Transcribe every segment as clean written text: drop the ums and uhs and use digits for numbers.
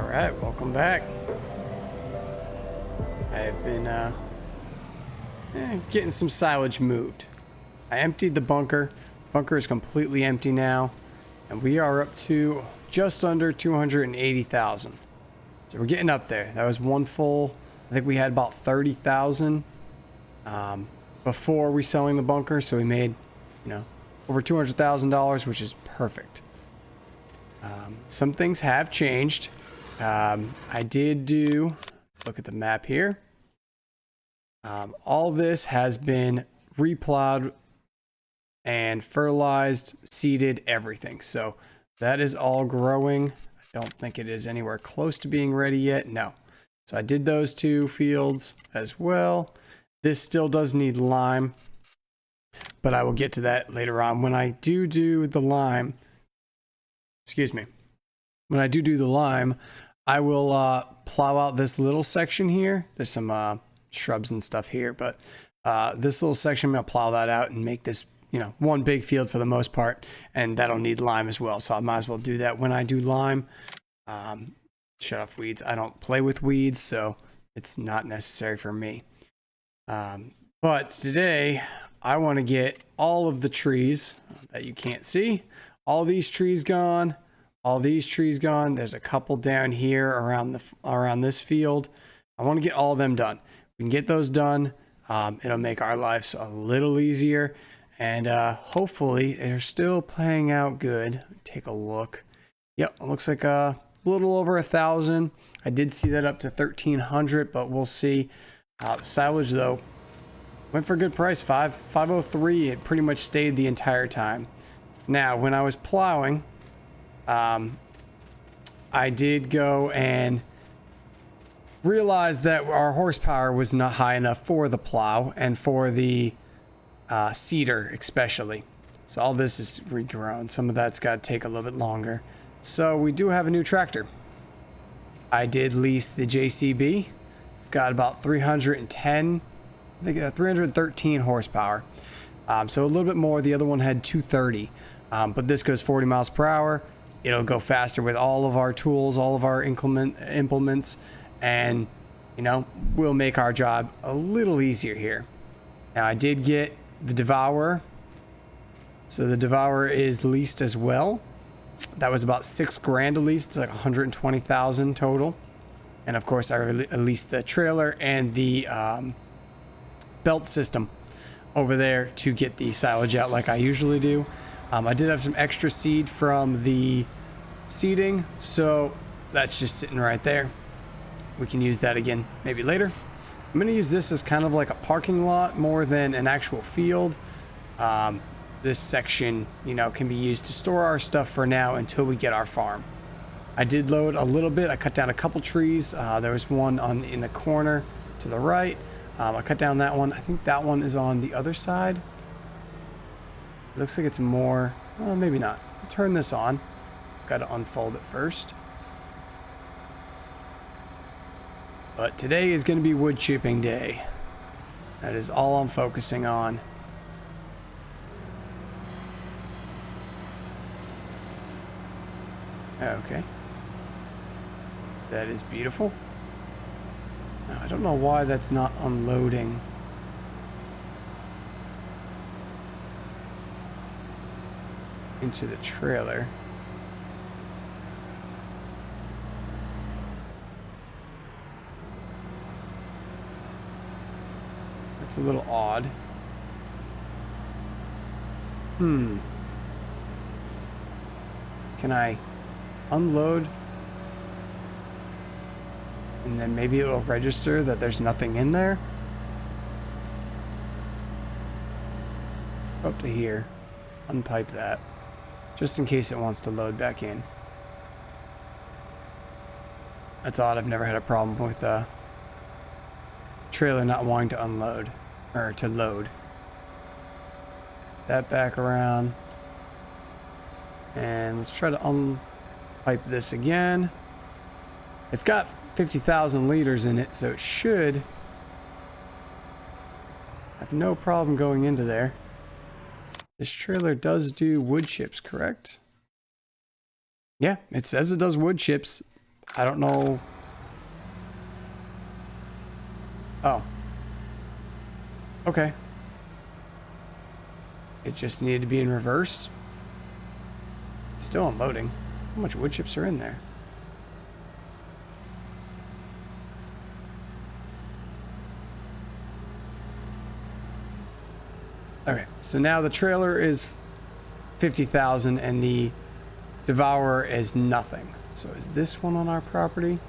Alright, welcome back. I've been getting some silage moved. I emptied the bunker. Bunker is completely empty now, and we are up to just under 280,000. So we're getting up there. That was one full. I think we had about 30,000 before we selling the bunker, so we made, over $200,000, which is perfect. Some things have changed. I did do, look at the map here. All this has been replowed and fertilized, seeded, everything. So that is all growing. I don't think it is anywhere close to being ready yet. No. So I did those two fields as well. This still does need lime, but I will get to that later on. When I do the lime, when I do the lime, I will plow out this little section here. There's some shrubs and stuff here, but this little section, I'm going to plow that out and make this, one big field for the most part, and that'll need lime as well. So I might as well do that when I do lime. Shut off weeds. I don't play with weeds, so it's not necessary for me. But today, I want to get all of the trees that you can't see. All these trees gone. All these trees gone. There's a couple down here around this field. I want to get all of them done. We can get those done. It'll make our lives a little easier, and hopefully they're still playing out good. Take a look. Yep, it looks like a little over 1,000. I did see that up to 1,300, but we'll see. Silage though went for a good price. 503. It pretty much stayed the entire time. Now, when I was plowing, I did go and realize that our horsepower was not high enough for the plow and for the seeder especially. So all this is regrown. Some of that's got to take a little bit longer. So we do have a new tractor. I did lease the JCB. It's got about 313 horsepower. So a little bit more. The other one had 230. But this goes 40 miles per hour. It'll go faster with all of our tools, all of our implements, and we'll make our job a little easier here. Now I did get the Devourer, so the Devourer is leased as well. That was about $6,000 at least. It's like 120,000 total, and of course I leased the trailer and the belt system over there to get the silage out like I usually do. I did have some extra seed from the seeding, so that's just sitting right there. We can use that again maybe later. I'm going to use this as kind of like a parking lot more than an actual field. This section, can be used to store our stuff for now until we get our farm. I did load a little bit. I cut down a couple trees. There was one in the corner to the right. I cut down that one. I think that one is on the other side. Looks like it's more, well, maybe not. I'll turn this on. Got to unfold it first. But today is going to be wood chipping day. That is all I'm focusing on. Okay. That is beautiful. Now, I don't know why that's not unloading. Into the trailer. That's a little odd. Can I unload? And then maybe it'll register that there's nothing in there? Up to here. Unpipe that. Just in case it wants to load back in. That's odd. I've never had a problem with a trailer not wanting to unload or to load. That back around. And let's try to unpipe this again. It's got 50,000 liters in it, so it should have no problem going into there. This trailer does do wood chips, correct? Yeah, it says it does wood chips. I don't know. Oh. Okay. It just needed to be in reverse. It's still unloading. How much wood chips are in there? Okay, so now the trailer is 50,000 and the Devourer is nothing. So is this one on our property?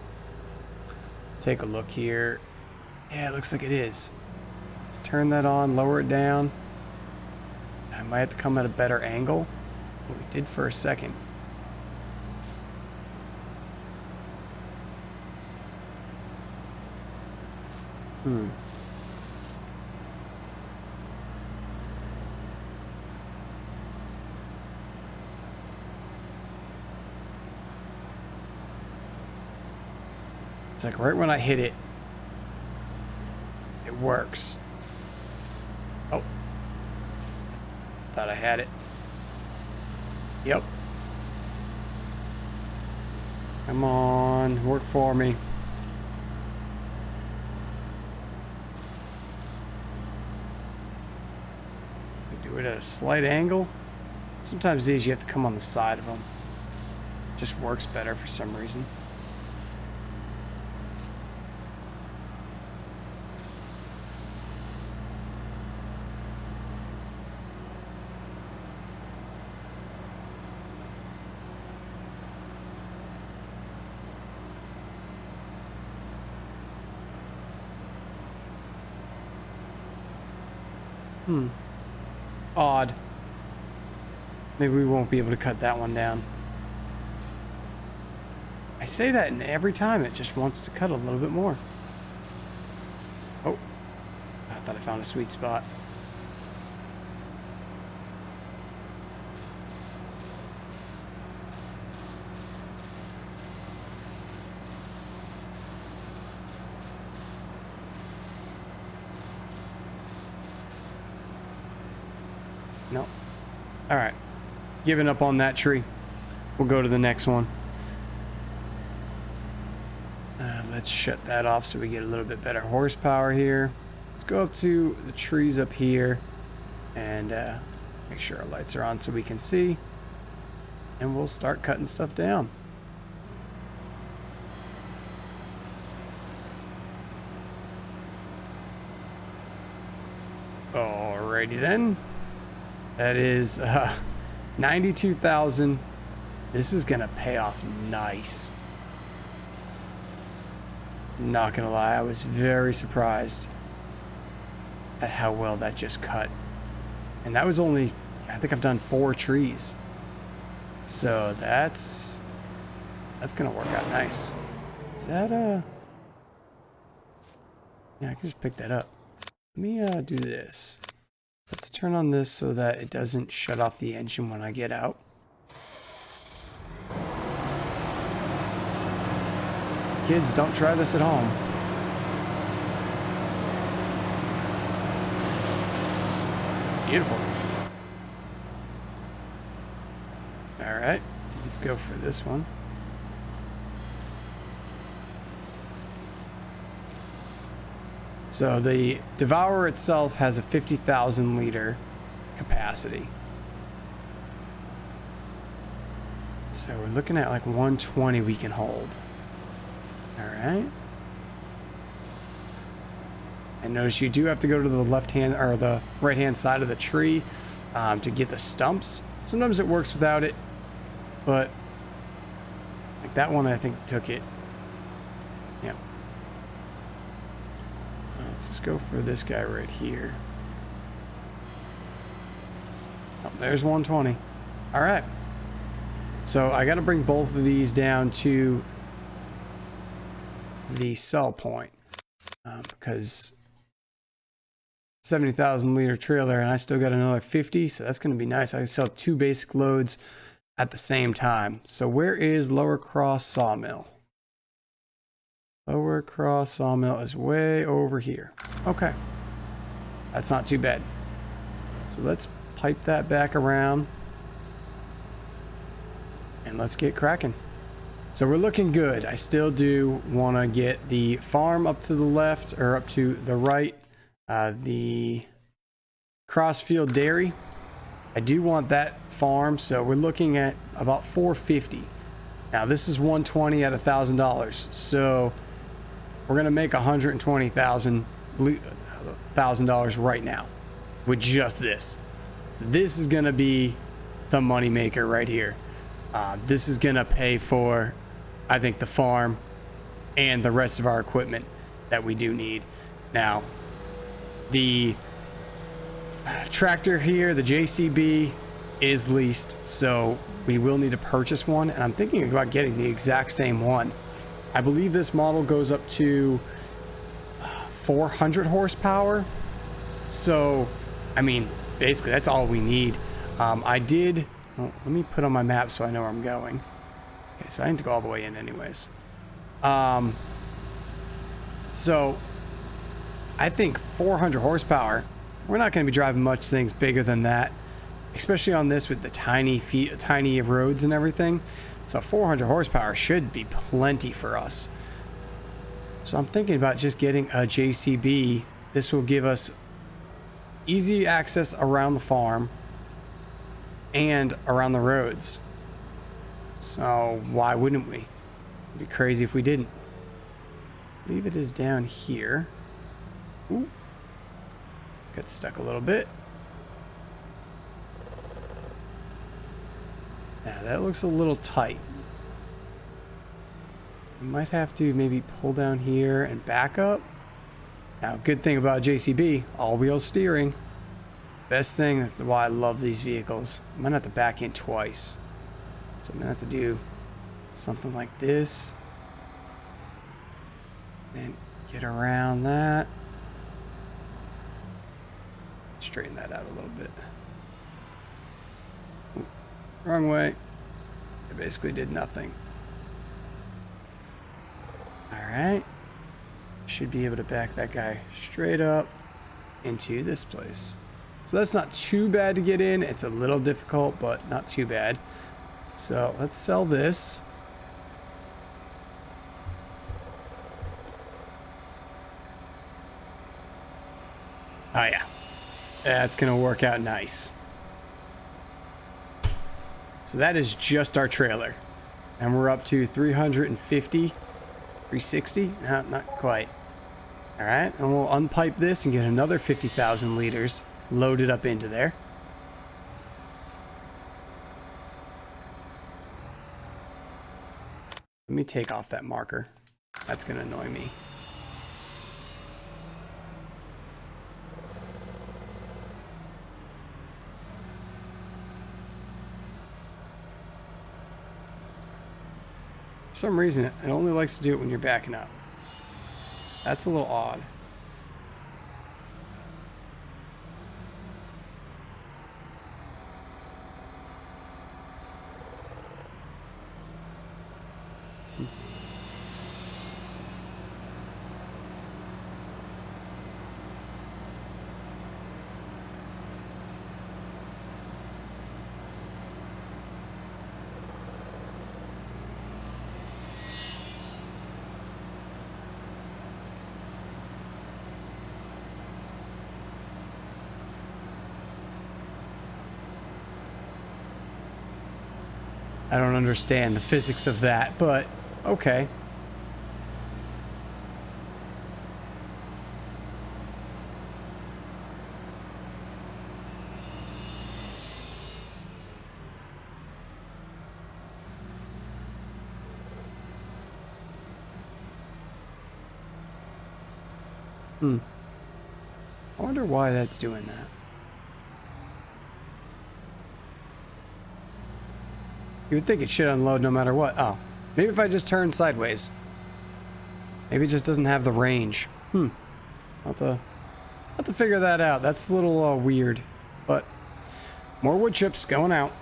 Take a look here. Yeah, it looks like it is. Let's turn that on, lower it down. I might have to come at a better angle. But we did for a second. It's like right when I hit it, it works. Oh. Thought I had it. Yep. Come on, work for me. Do it at a slight angle. Sometimes these you have to come on the side of them. Just works better for some reason. Odd. Maybe we won't be able to cut that one down. I say that and every time it just wants to cut a little bit more. Oh. I thought I found a sweet spot. No. All right. Giving up on that tree. We'll go to the next one. Let's shut that off so we get a little bit better horsepower here. Let's go up to the trees up here and make sure our lights are on so we can see. And we'll start cutting stuff down. Alrighty then. That is 92,000. This is gonna pay off nice. Not gonna lie, I was very surprised at how well that just cut. And that was only, I think I've done 4 trees. So that's gonna work out nice. Is that yeah, I can just pick that up. Let me do this. Let's turn on this so that it doesn't shut off the engine when I get out. Kids, don't try this at home. Beautiful. All right, let's go for this one. So the Devourer itself has a 50,000 liter capacity. So we're looking at like 120 we can hold. All right. And notice you do have to go to the left hand or the right hand side of the tree to get the stumps. Sometimes it works without it, but like that one I think took it. Yeah. Let's just go for this guy right here. Oh, there's 120. All right. So I got to bring both of these down to the sell point because 70,000 liter trailer and I still got another 50. So that's going to be nice. I can sell 2 basic loads at the same time. So where is Lower Cross Sawmill? Lower Cross Sawmill is way over here. Okay. That's not too bad. So let's pipe that back around. And let's get cracking. So we're looking good. I still do want to get the farm up to the left, or up to the right, the Crossfield Dairy. I do want that farm, so we're looking at about 450. Now this is 120 at $1,000, so we're gonna make $120,000 right now with just this. So this is gonna be the money maker right here. This is gonna pay for, I think, the farm and the rest of our equipment that we do need. Now, the tractor here, the JCB, is leased, so we will need to purchase one, and I'm thinking about getting the exact same one. I believe this model goes up to 400 horsepower, so I mean, basically that's all we need. Well, let me put on my map so I know where I'm going. Okay, so I need to go all the way in anyways. So I think 400 horsepower, we're not going to be driving much things bigger than that, especially on this with the tiny roads and everything. So 400 horsepower should be plenty for us. So I'm thinking about just getting a JCB. This will give us easy access around the farm and around the roads. So why wouldn't we? It'd be crazy if we didn't. I believe it is down here. Ooh. Got stuck a little bit. Now that looks a little tight. We might have to maybe pull down here and back up. Now, good thing about JCB, all-wheel steering. Best thing, that's why I love these vehicles. I might have to back in twice. So I'm gonna have to do something like this. And get around that. Straighten that out a little bit. Ooh, wrong way. I basically did nothing. Alright. Should be able to back that guy straight up into this place. So that's not too bad to get in. It's a little difficult, but not too bad. So let's sell this. Oh yeah. That's gonna work out nice. So that is just our trailer. And we're up to 350, 360? No, not quite. All right, and we'll unpipe this and get another 50,000 liters loaded up into there. Let me take off that marker. That's gonna annoy me. For some reason, it only likes to do it when you're backing up. That's a little odd. I don't understand the physics of that, but okay. I wonder why that's doing that. You would think it should unload no matter what. Oh, maybe if I just turn sideways. Maybe it just doesn't have the range. I'll have to figure that out. That's a little weird, but more wood chips going out.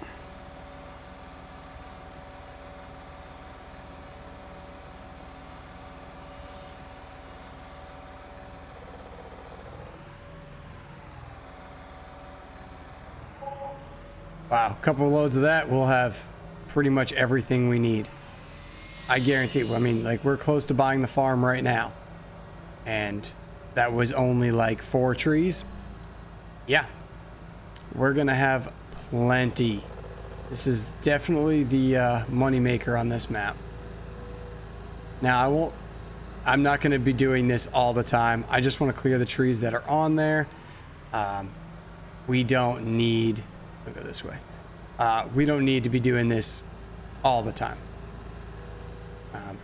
Wow, a couple of loads of that, we'll have pretty much everything we need. I guarantee, I mean, like, we're close to buying the farm right now. And that was only like 4 trees. Yeah. We're going to have plenty. This is definitely the money maker on this map. Now, I'm not going to be doing this all the time. I just want to clear the trees that are on there. We don't need, we'll go this way. We don't need to be doing this all the time.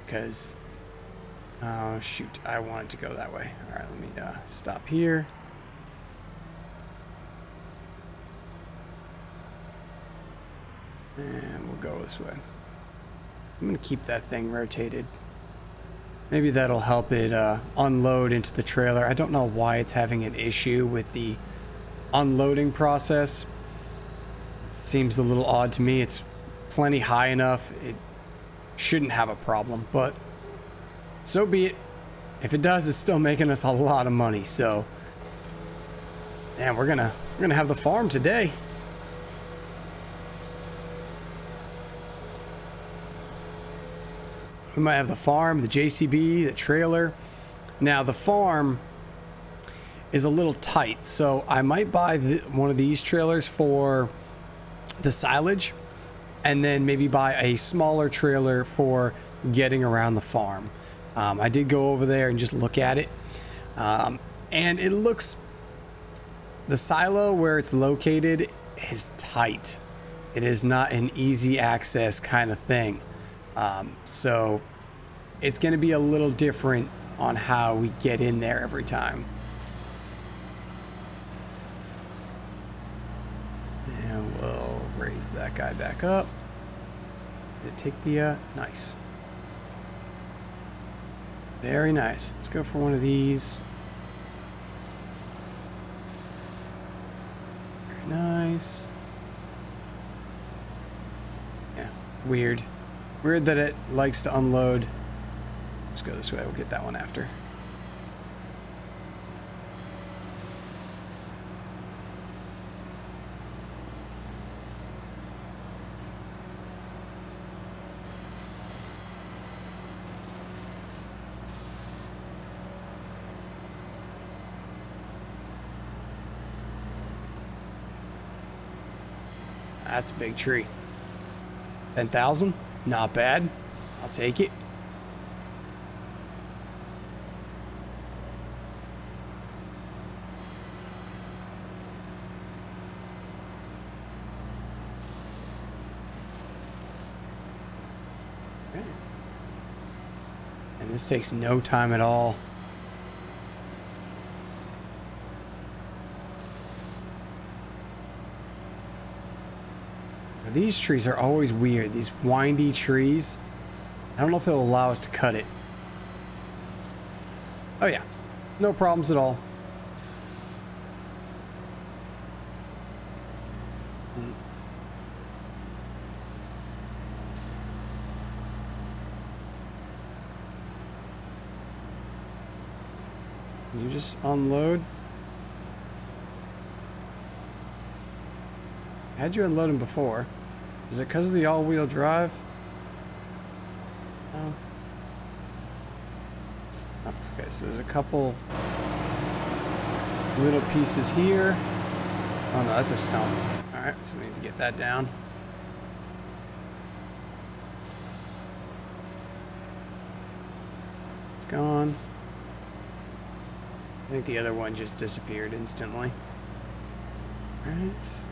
Because, oh shoot, I wanted to go that way. All right, let me stop here. And we'll go this way. I'm going to keep that thing rotated. Maybe that'll help it unload into the trailer. I don't know why it's having an issue with the unloading process. It seems a little odd to me. It's plenty high enough. It shouldn't have a problem, but so be it. If it does, it's still making us a lot of money. So, man, we're gonna have the farm today. We might have the farm, the JCB, the trailer. Now, the farm is a little tight, so I might buy one of these trailers for the silage, and then maybe buy a smaller trailer for getting around the farm. I did go over there and just look at it, and it looks, the silo where it's located is tight. It is not an easy access kind of thing. So it's going to be a little different on how we get in there every time. And we'll raise that guy back up. Did it take the, nice. Very nice. Let's go for one of these. Very nice. Yeah, weird. Weird that it likes to unload. Let's go this way. We'll get that one after. That's a big tree. 10,000? Not bad. I'll take it. Okay. And this takes no time at all. These trees are always weird. These windy trees. I don't know if it'll allow us to cut it. Oh yeah. No problems at all. Can you just unload? I had you unload them before. Is it because of the all-wheel drive? No. Oh, okay, so there's a couple little pieces here. Oh no, that's a stump. Alright, so we need to get that down. It's gone. I think the other one just disappeared instantly. Alright.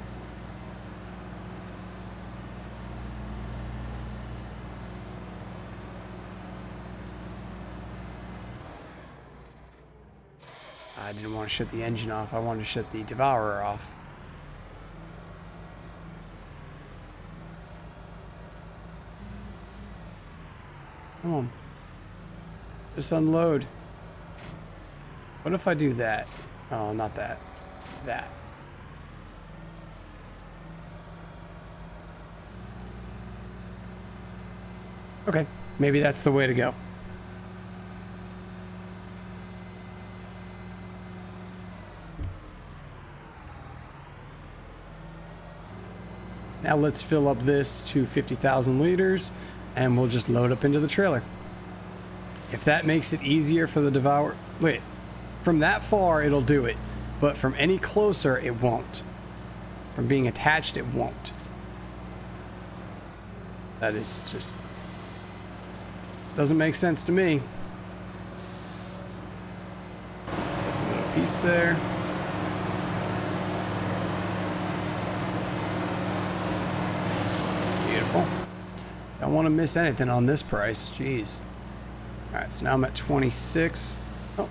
I didn't want to shut the engine off. I wanted to shut the devourer off. Come on. Just unload. What if I do that? Oh, not that. That. Okay. Maybe that's the way to go. Now let's fill up this to 50,000 liters, and we'll just load up into the trailer. If that makes it easier for the Devour, wait, from that far it'll do it, but from any closer it won't. From being attached it won't. That is just, doesn't make sense to me. There's a little piece there. Beautiful. Don't want to miss anything on this price. Jeez. All right, so now I'm at 26. Oh,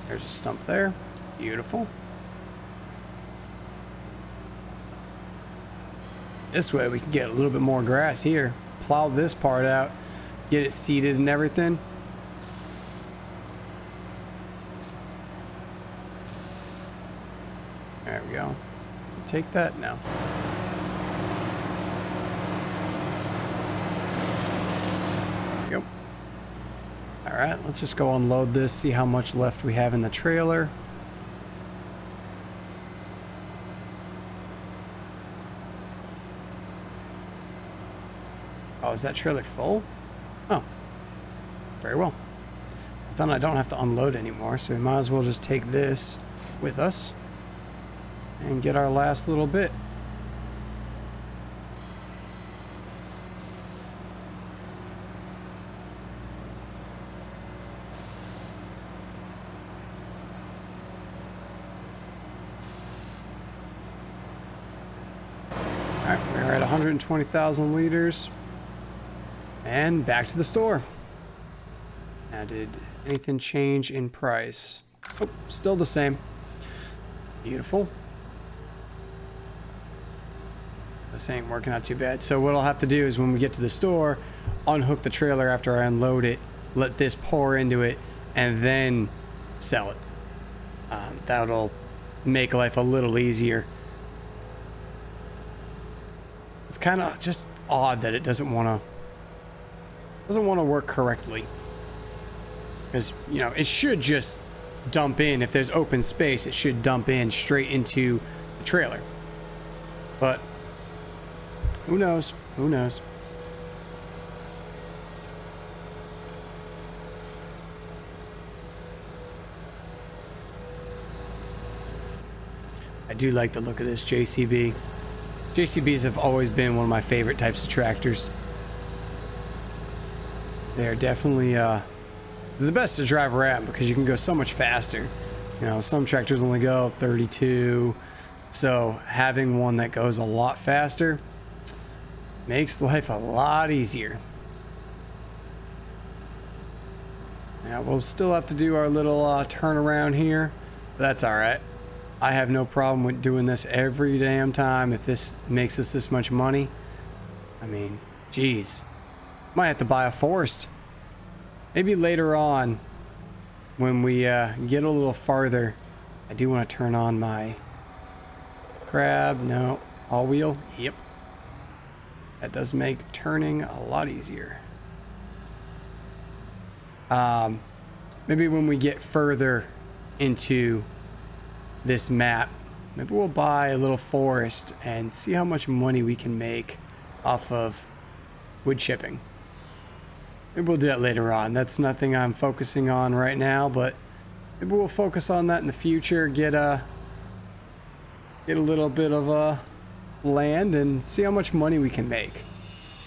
there's a stump there. Beautiful. This way we can get a little bit more grass here. Plow this part out, get it seeded and everything. There we go. Take that now. There we go. All right, let's just go unload this, see how much left we have in the trailer. Oh, is that trailer full? Oh, very well. I thought I don't have to unload anymore, so we might as well just take this with us and get our last little bit. All right, we're at 120,000 liters. And back to the store. Now, did anything change in price? Oh, still the same. Beautiful. This ain't working out too bad. So what I'll have to do is when we get to the store, unhook the trailer after I unload it, let this pour into it, and then sell it. That'll make life a little easier. It's kind of just odd that it doesn't want to work correctly, because you know it should just dump in. If there's open space, it should dump in straight into the trailer, but who knows? Who knows? I do like the look of this JCB. JCBs have always been one of my favorite types of tractors. They're definitely the best to drive around because you can go so much faster. You know, some tractors only go 32, so having one that goes a lot faster makes life a lot easier. Now we'll still have to do our little turnaround here, but that's all right. I have no problem with doing this every damn time if this makes us this much money. I mean, geez. Might have to buy a forest. Maybe later on, when we get a little farther. I do want to turn on my crab. No, all wheel. Yep. That does make turning a lot easier. Maybe when we get further into this map, maybe we'll buy a little forest and see how much money we can make off of wood chipping. Maybe we'll do that later on. That's nothing I'm focusing on right now, but maybe we'll focus on that in the future. Get a little bit of land and see how much money we can make.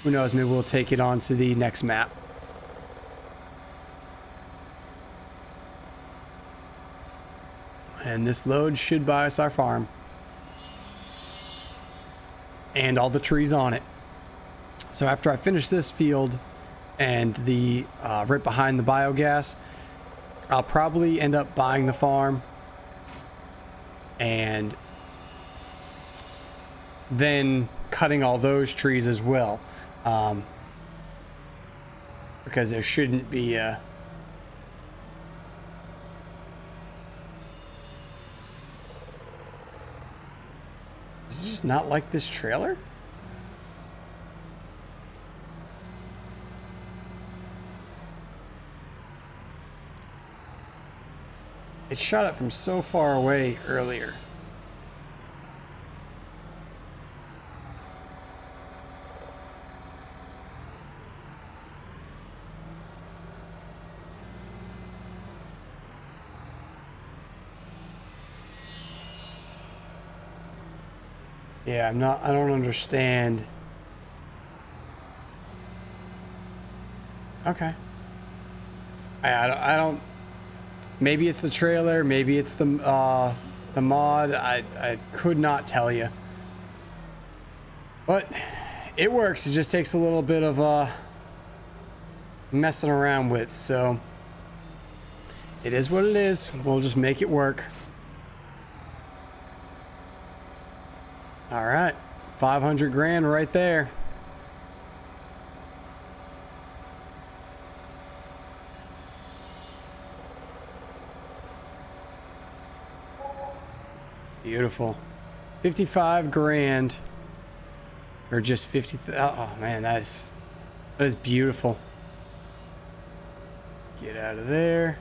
Who knows? Maybe we'll take it on to the next map. And this load should buy us our farm and all the trees on it. So after I finish this field and the right behind the biogas, I'll probably end up buying the farm and then cutting all those trees as well, because there shouldn't be Does it just not like this trailer? It shot it from so far away earlier. Yeah, I don't understand. Okay. I don't, maybe it's the trailer, maybe it's the mod. I could not tell you. But it works. It just takes a little bit of messing around with, so it is what it is. We'll just make it work. All right, 500 grand right there. Beautiful. 55 grand. Or just 50. Oh man, that is beautiful. Get out of there.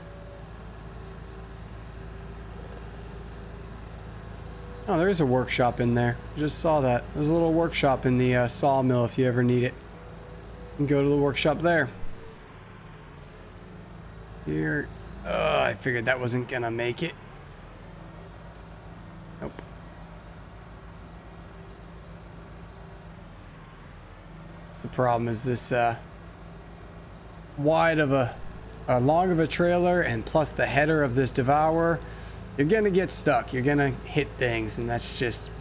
Oh, there is a workshop in there. I just saw that. There's a little workshop in the sawmill if you ever need it. You can go to the workshop there. Here. I figured that wasn't gonna make it. Nope. That's the problem, is this wide of a long of a trailer, and plus the header of this Devourer, you're gonna get stuck. You're gonna hit things, and that's just,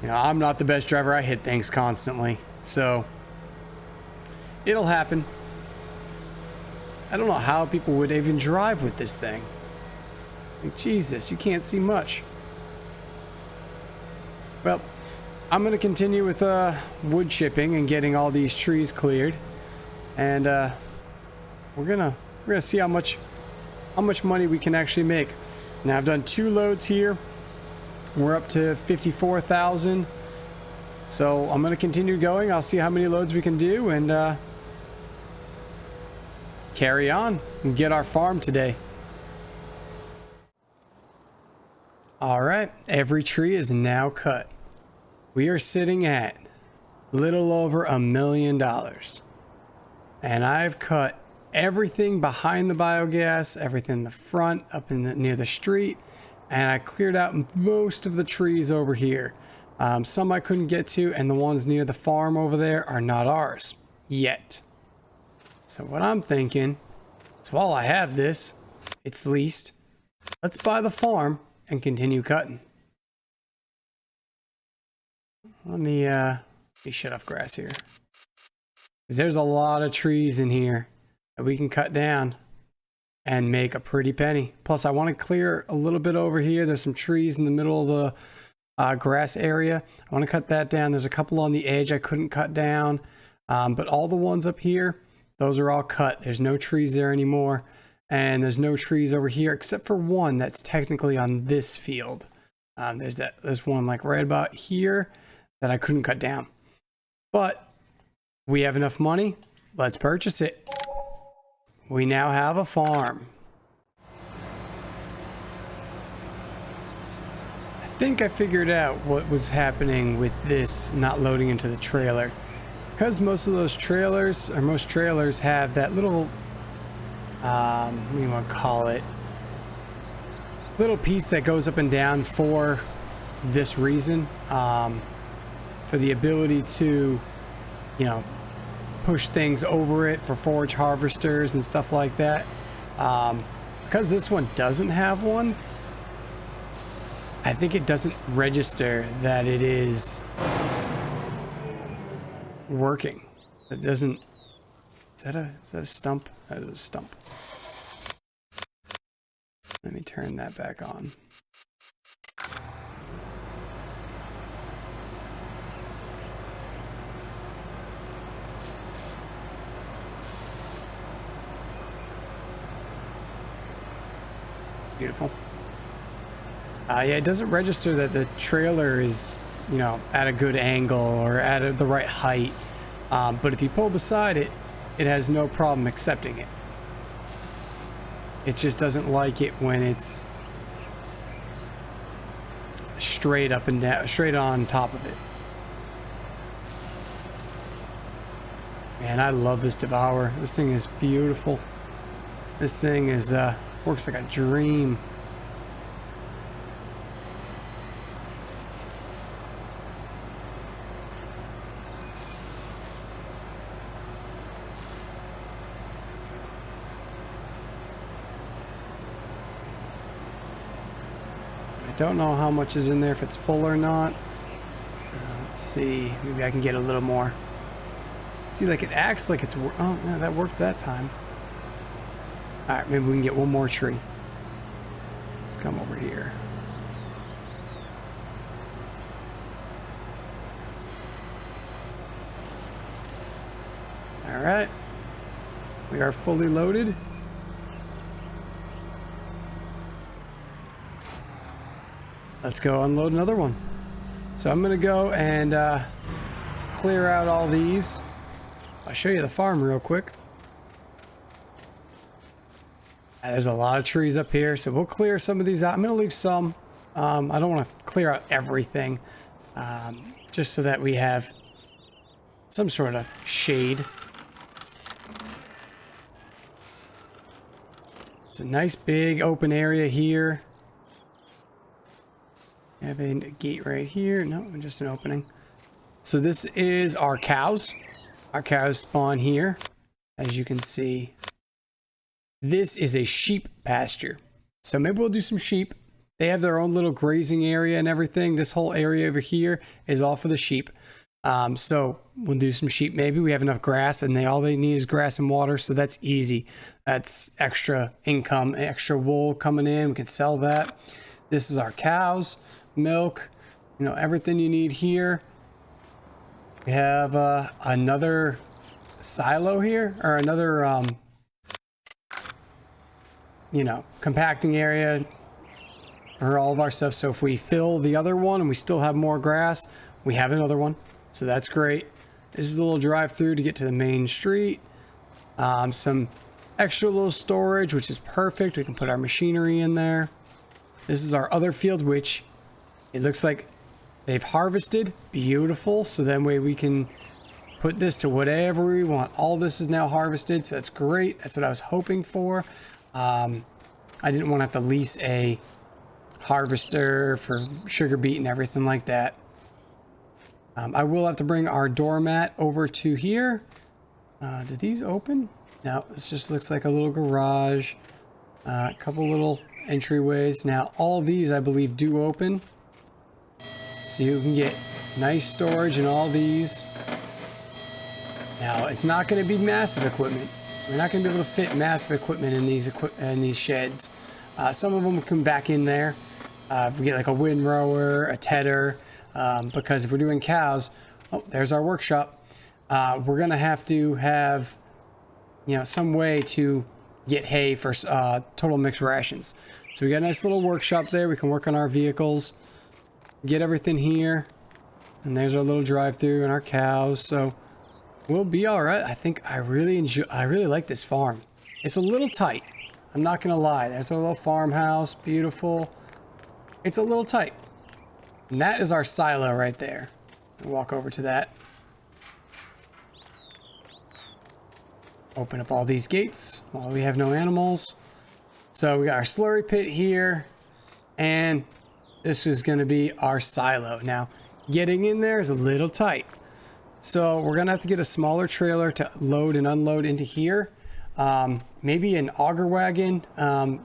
you know, I'm not the best driver. I hit things constantly, so it'll happen. I don't know how people would even drive with this thing. Like, Jesus, you can't see much. Well, I'm gonna continue with wood chipping and getting all these trees cleared, and we're gonna see how much money we can actually make. Now I've done 2 loads here. We're up to 54,000. So I'm gonna continue going. I'll see how many loads we can do, and carry on and get our farm today. All right, every tree is now cut. We are sitting at little over $1 million, and I've cut everything behind the biogas, everything in the front, up in near the street, and I cleared out most of the trees over here. Some I couldn't get to, and the ones near the farm over there are not ours yet. So what I'm thinking is, while I have this, it's leased, let's buy the farm and continue cutting. Let me shut off grass here, 'cause there's a lot of trees in here that we can cut down and make a pretty penny. Plus, I want to clear a little bit over here. There's some trees in the middle of the grass area. I want to cut that down. There's a couple on the edge I couldn't cut down, but all the ones up here, those are all cut. There's no trees there anymore, and there's no trees over here except for one that's technically on this field. There's one like right about here that I couldn't cut down, but we have enough money. Let's purchase it. We now have a farm. I think I figured out what was happening with this not loading into the trailer. Because most of those trailers, or most trailers, have that little, what do you want to call it? Little piece that goes up and down for this reason. For the ability to, you know, push things over it for forage harvesters and stuff like that. Because this one doesn't have one, I think it doesn't register that it is working. It doesn't. Is that a stump? That is a stump. Let me turn that back on. Beautiful. Yeah, it doesn't register that the trailer is, you know, at a good angle or at the right height. But if you pull beside it, it has no problem accepting it. It just doesn't like it when it's straight up and down, straight on top of it. Man, I love this Devourer. This thing is beautiful. This thing is works like a dream. don't know how much is in there, if it's full or not. Let's see. Maybe I can get a little more. See, like it acts like it's... Oh, no, that worked that time. All right, maybe we can get one more tree. Let's come over here. All right. We are fully loaded. Let's go unload another one. So I'm gonna go and clear out all these. I'll show you the farm real quick. There's a lot of trees up here, so we'll clear some of these out. I'm gonna leave some. I don't want to clear out everything, just so that we have some sort of shade. It's a nice big open area here. I have a gate right here. No, just an opening. So this is our cows. Our cows spawn here. As you can see, this is a sheep pasture. So maybe we'll do some sheep. They have their own little grazing area and everything. This whole area over here is all for the sheep. So we'll do some sheep. Maybe we have enough grass, and all they need is grass and water. So that's easy. That's extra income, extra wool coming in. We can sell that. This is our cows. Milk, you know, everything you need here. We have another silo here, or another you know, compacting area for all of our stuff. So if we fill the other one and we still have more grass, we have another one, so that's great. This is a little drive through to get to the main street. Some extra little storage, which is perfect. We can put our machinery in there. This is our other field, which it looks like they've harvested. Beautiful. So that way we can put this to whatever we want. All this is now harvested, so that's great. That's what I was hoping for. I didn't want to have to lease a harvester for sugar beet and everything like that. I will have to bring our doormat over to here. Did these open? No, this just looks like a little garage. A couple little entryways. Now all these I believe do open. So you can get nice storage in all these. Now it's not going to be massive equipment. We're not going to be able to fit massive equipment in these sheds. Some of them will come back in there. If we get like a windrower, a tedder, because if we're doing cows, oh, there's our workshop. We're going to have, you know, some way to get hay for total mixed rations. So we got a nice little workshop there. We can work on our vehicles, get everything here, and there's our little drive-through and our cows. So we'll be all right. I think I really like this farm. It's a little tight. I'm not gonna lie. There's our little farmhouse, beautiful. It's a little tight. And that is our silo right there. I'll walk over to that. Open up all these gates while we have no animals. So we got our slurry pit here, and this is gonna be our silo. Now, getting in there is a little tight. So we're gonna have to get a smaller trailer to load and unload into here. Maybe an auger wagon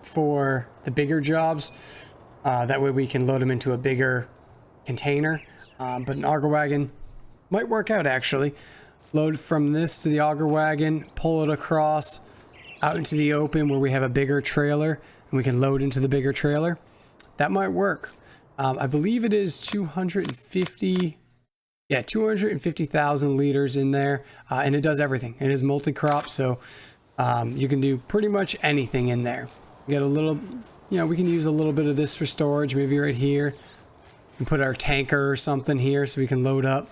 for the bigger jobs. That way we can load them into a bigger container. But an auger wagon might work out actually. Load from this to the auger wagon, pull it across out into the open where we have a bigger trailer and we can load into the bigger trailer. That might work. I believe it is 250. Yeah, 250,000 liters in there, and it does everything. It is multi-crop, so you can do pretty much anything in there. We get a little, you know, we can use a little bit of this for storage, maybe right here. And put our tanker or something here so we can load up.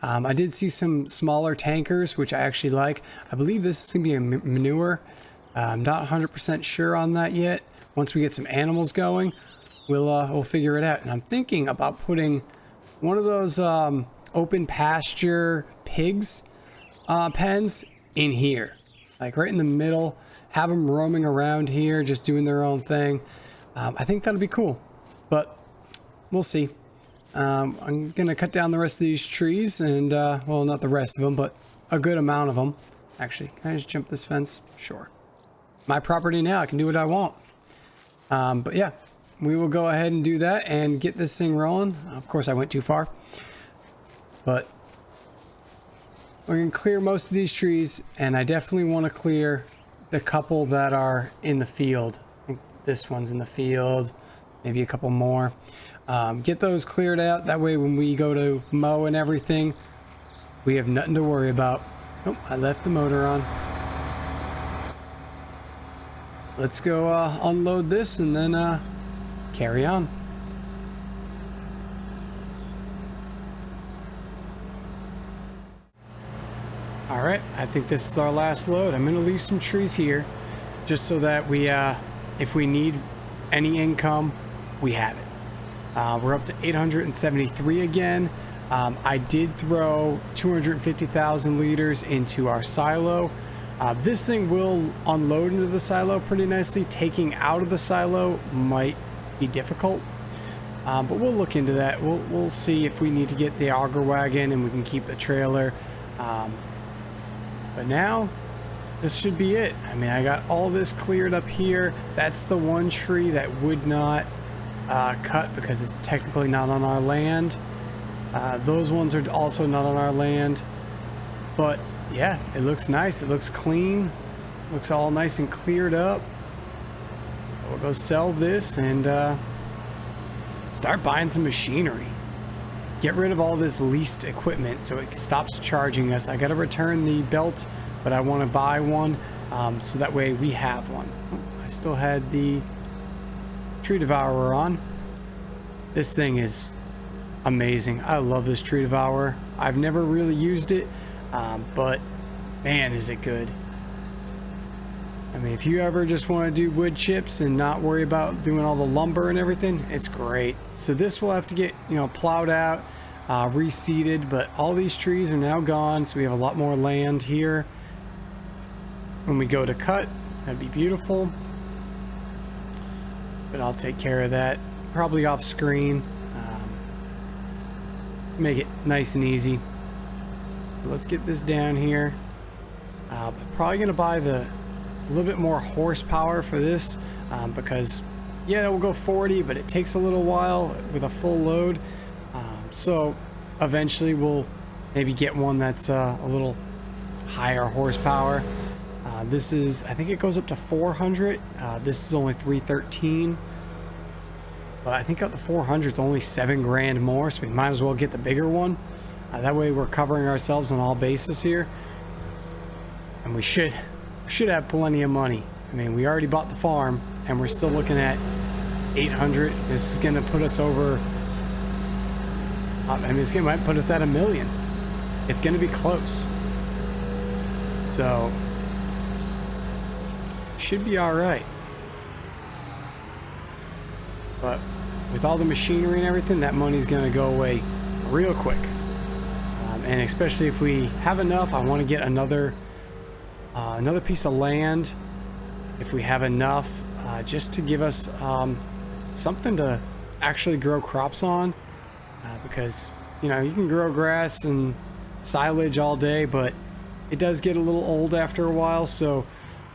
I did see some smaller tankers, which I actually like. I believe this is gonna be a manure. I'm not 100% sure on that yet. Once we get some animals going, we'll figure it out. And I'm thinking about putting one of those open pasture pigs pens in here, like right in the middle. Have them roaming around here, just doing their own thing. I think that'll be cool, but we'll see. I'm gonna cut down the rest of these trees, and well, not the rest of them, but a good amount of them. Actually, can I just jump this fence? Sure. My property now. I can do what I want. But yeah, we will go ahead and do that and get this thing rolling. Of course, I went too far, but we're gonna clear most of these trees, and I definitely want to clear the couple that are in the field. I think this one's in the field, maybe a couple more. Get those cleared out. That way when we go to mow and everything, we have nothing to worry about. Oh, I left the motor on. Let's go unload this and then carry on. All right, I think this is our last load. I'm gonna leave some trees here just so that we, if we need any income, we have it. We're up to 873 again. I did throw 250,000 liters into our silo. This thing will unload into the silo pretty nicely. Taking out of the silo might be difficult, but we'll look into that. We'll see if we need to get the auger wagon and we can keep the trailer. But now, this should be it. I mean, I got all this cleared up here. That's the one tree that would not cut because it's technically not on our land. Those ones are also not on our land. But yeah, it looks nice. It looks clean. Looks all nice and cleared up. We'll go sell this and start buying some machinery. Get rid of all this leased equipment so it stops charging us. I got to return the belt, but I want to buy one so that way we have one. I still had the tree devourer on. This thing is amazing. I love this tree devourer. I've never really used it, but man, is it good. I mean, if you ever just want to do wood chips and not worry about doing all the lumber and everything, it's great. So this will have to get, you know, plowed out, reseeded, but all these trees are now gone, so we have a lot more land here. When we go to cut, that'd be beautiful. But I'll take care of that, probably off screen. Make it nice and easy. Let's get this down here. Probably gonna buy a little bit more horsepower for this because yeah, it will go 40, but it takes a little while with a full load. So eventually we'll maybe get one that's a little higher horsepower. This is, I think it goes up to 400. This is only 313, but I think up to 400 is only 7 grand more, so we might as well get the bigger one. That way we're covering ourselves on all bases here, and we should have plenty of money. I mean, we already bought the farm and we're still looking at 800. This is gonna put us over, I mean, it might put us at $1 million. It's gonna be close. So, should be all right. But with all the machinery and everything, that money's gonna go away real quick. And especially if we have enough, I wanna get another piece of land if we have enough, just to give us something to actually grow crops on, because you know, you can grow grass and silage all day, but it does get a little old after a while. So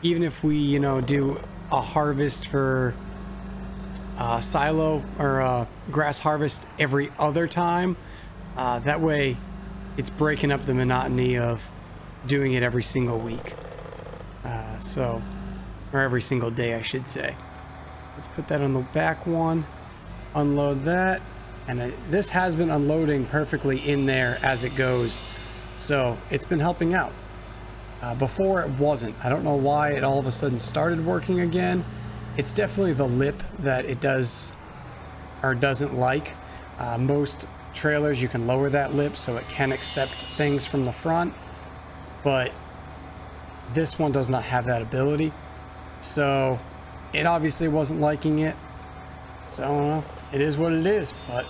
even if we, you know, do a harvest for silo or grass harvest every other time, that way it's breaking up the monotony of doing it every single week. Or every single day, I should say. Let's put that on the back one, unload that, and this has been unloading perfectly in there as it goes, so it's been helping out. Before it wasn't. I don't know why it all of a sudden started working again. It's definitely the lip that it does or doesn't like. Most trailers, you can lower that lip so it can accept things from the front, but this one does not have that ability. So it obviously wasn't liking it. So it is what it is, but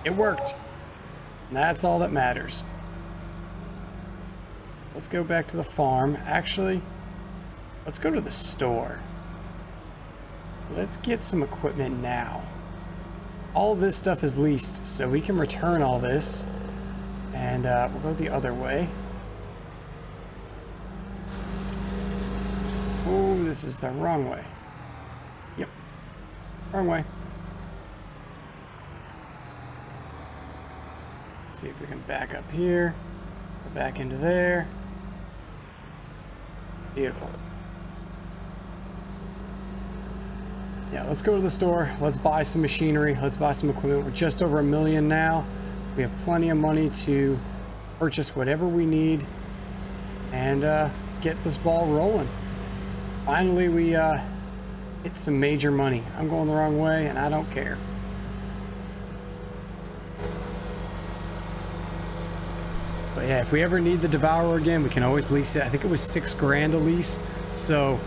it worked. And that's all that matters. Let's go back to the farm. Actually, let's go to the store. Let's get some equipment now. All this stuff is leased, so we can return all this. And we'll go the other way. Oh, this is the wrong way. Yep, wrong way. Let's see if we can back up here, go back into there. Beautiful. Yeah, let's go to the store. Let's buy some machinery. Let's buy some equipment. We're just over $1 million now. We have plenty of money to purchase whatever we need and get this ball rolling. Finally, we hit some major money. I'm going the wrong way, and I don't care. But yeah, if we ever need the Devourer again, we can always lease it. I think it was $6,000 a lease, so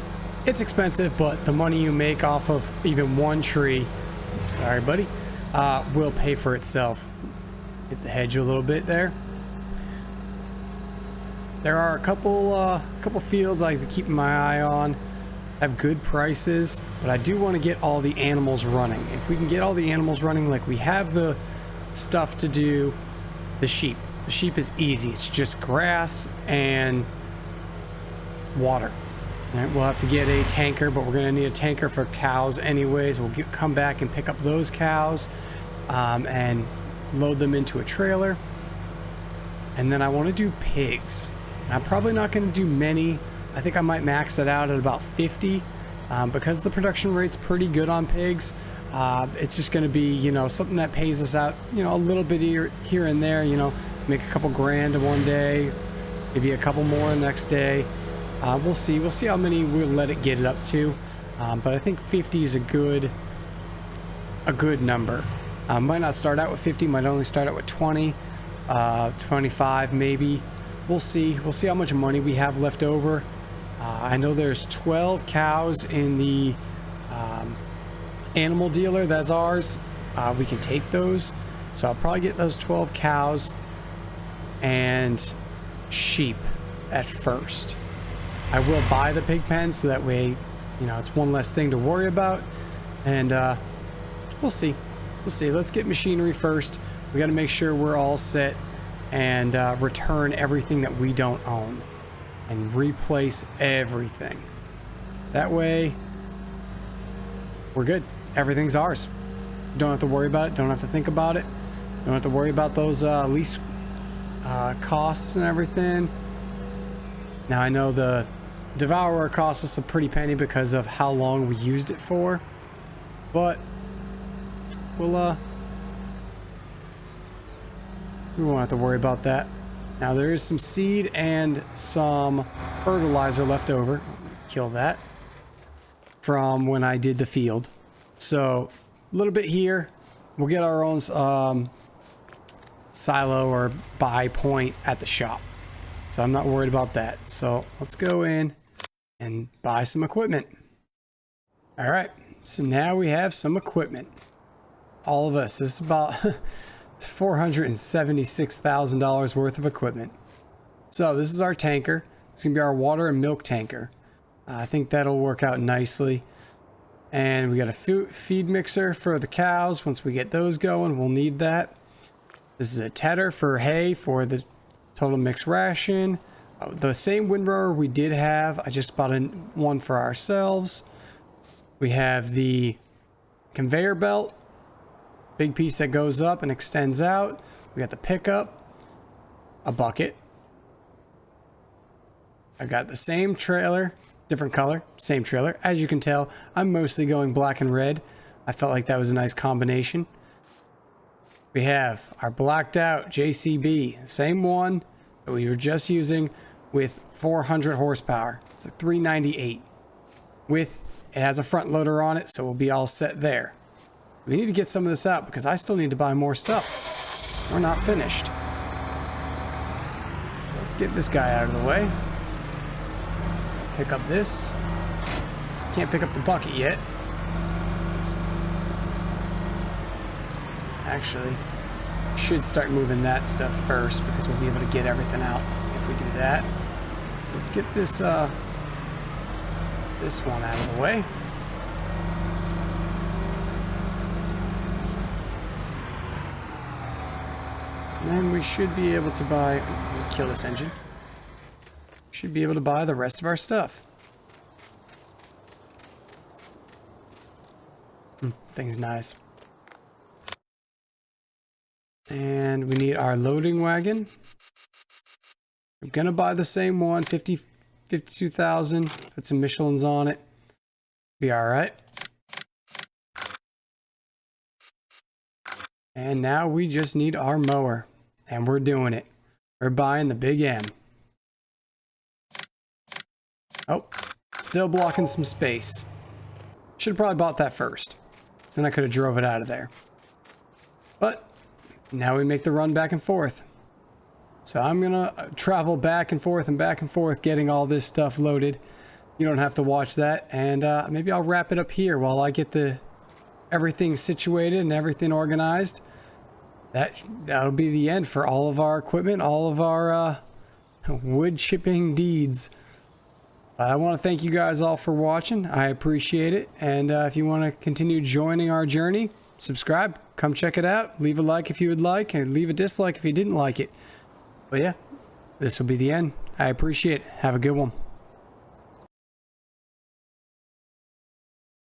it's expensive, but the money you make off of even one tree, sorry buddy, will pay for itself. Hit the hedge a little bit there. There are a couple fields I've been keeping my eye on. Have good prices, but I do want to get all the animals running. If we can get all the animals running, like we have the stuff to do the sheep. The sheep is easy. It's just grass and water. All right, we'll have to get a tanker, but we're going to need a tanker for cows anyways. We'll come back and pick up those cows and load them into a trailer. And then I want to do pigs. And I'm probably not going to do many. I think I might max it out at about 50 because the production rate's pretty good on pigs. It's just going to be, you know, something that pays us out, you know, a little bit here and there, you know, make a couple grand in one day, maybe a couple more the next day. We'll see how many we'll let it get it up to. But I think 50 is a good number. Might not start out with 50, might only start out with 20, 25 maybe. We'll see how much money we have left over. I know there's 12 cows in the animal dealer. That's ours. We can take those. So I'll probably get those 12 cows and sheep at first. I will buy the pig pen so that way, you know, it's one less thing to worry about. And we'll see. Let's get machinery first. We got to make sure we're all set and return everything that we don't own and replace everything. That way we're good. Everything's ours. Don't have to worry about it. Don't have to think about it. Don't have to worry about those lease costs and everything. Now I know the Devourer cost us a pretty penny because of how long we used it for, but we won't have to worry about that. Now there is some seed and some fertilizer left over. Kill that from when I did the field. So a little bit here. We'll get our own silo or buy point at the shop. So I'm not worried about that. So let's go in and buy some equipment. All right. So now we have some equipment. All of us. This is about $476,000 worth of equipment. So this is our tanker. It's gonna be our water and milk tanker. I think that'll work out nicely. And we got a feed mixer for the cows. Once we get those going, we'll need that. This is a tedder for hay for the total mixed ration. The same windrower we did have. I just bought one for ourselves. We have the conveyor belt. Big piece that goes up and extends out. We got the pickup, a bucket. I got the same trailer, different color, same trailer. As you can tell, I'm mostly going black and red. I felt like that was a nice combination. We have our blacked out JCB, same one that we were just using with 400 horsepower. It's a 398 with, it has a front loader on it, so we'll be all set there. We need to get some of this out because I still need to buy more stuff. We're not finished. Let's get this guy out of the way. Pick up this. Can't pick up the bucket yet. Actually, should start moving that stuff first because we'll be able to get everything out if we do that. Let's get this this one out of the way. And then we should be able to buy, kill this engine. Should be able to buy the rest of our stuff. Thing's nice. And we need our loading wagon. I'm gonna buy the same one, 52,000. Put some Michelins on it. Be all right. And now we just need our mower, and we're doing it. We're buying the Big M. Oh, still blocking some space. Should have probably bought that first. Then I could have drove it out of there. But now we make the run back and forth. So I'm gonna travel back and forth getting all this stuff loaded. You don't have to watch that, and maybe I'll wrap it up here while I get everything situated and everything organized. That'll be the end for all of our equipment, all of our wood chipping deeds. I want to thank you guys all for watching. I appreciate it, and if you want to continue joining our journey, subscribe, come check it out, leave a like if you would like, and leave a dislike if you didn't like it. But yeah, this will be the end. I appreciate it. Have a good one.